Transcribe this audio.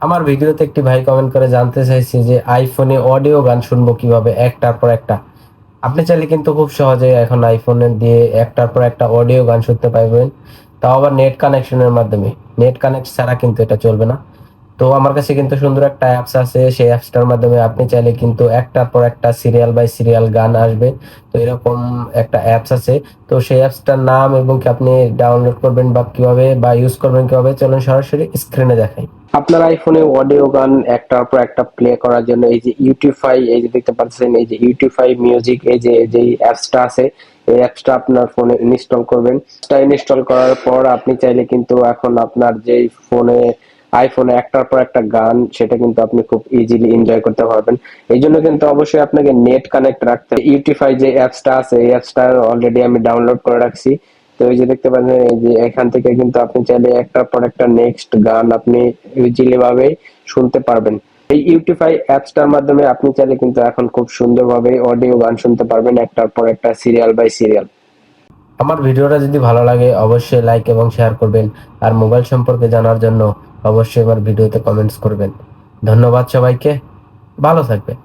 আমার ভিডিওতে একটি ভাই কমেন্ট করে জানতে চাইছে যে আইফোনে অডিও গান শুনবো কিভাবে একটার পর একটা। আপনি চাইলে কিন্তু খুব সহজেই এখন আইফোনে দিয়ে একটার পর একটা অডিও গান শুনতে পারবেন, তাও আবার নেট কানেকশনের মাধ্যমে। নেট কানেক্ট ছাড়া কিন্তু এটা চলবে না। তো আমার কাছে কিন্তু সুন্দর একটা অ্যাপস আছে, সেই অ্যাপসটার মাধ্যমে আপনি চাইলে কিন্তু একটার পর একটা সিরিয়াল বাই সিরিয়াল গান আসবে। তো এরকম একটা অ্যাপস আছে। তো সেই অ্যাপসটার নাম এবং কি আপনি ডাউনলোড করবেন বা কিভাবে বা ইউজ করবেন কিভাবে, চলুন সরাসরি স্ক্রিনে দেখাই। আপনার আইফোনে অডিও গান একটার পর একটা প্লে করার জন্য এই যে ইউটিউবফাই, এই যে দেখতে পাচ্ছেন, এই যে ইউটিউবফাই মিউজিক, এই যে যে অ্যাপসটা আছে, এই অ্যাপসটা আপনার ফোনে ইনস্টল করবেন। এটা ইনস্টল করার পর আপনি চাইলে কিন্তু এখন আপনার যেই ফোনে আইফোনে একটার পর একটা গান, সেটা কিন্তু আপনি খুব ইজিলি এনজয় করতে পারবেন। এই জন্য কিন্তু অবশ্যই আপনাকে নেট কানেক্ট রাখতে হবে। ইউটিউবফাই যে অ্যাপসটা আছে, এই অ্যাপসটা অলরেডি আমি ডাউনলোড করে রাখছি। তো এই যে দেখতে পাচ্ছেন, এই যে এখান থেকে কিন্তু আপনি চাইলে একটার পর একটা নেক্সট গান আপনি ইজিলি ভাবে শুনতে পারবেন। এই ইউটিউবফাই অ্যাপসটার মাধ্যমে আপনি চাইলে কিন্তু এখন খুব সুন্দরভাবে অডিও গান শুনতে পারবেন একটার পর একটা সিরিয়াল বাই সিরিয়াল। আমার ভিডিওটা যদি ভালো লাগে অবশ্যই লাইক এবং শেয়ার করবেন। আর মোবাইল সম্পর্কে জানার জন্য অবশ্যই আমার ভিডিওতে কমেন্টস করবেন। ধন্যবাদ সবাইকে, ভালো থাকবেন।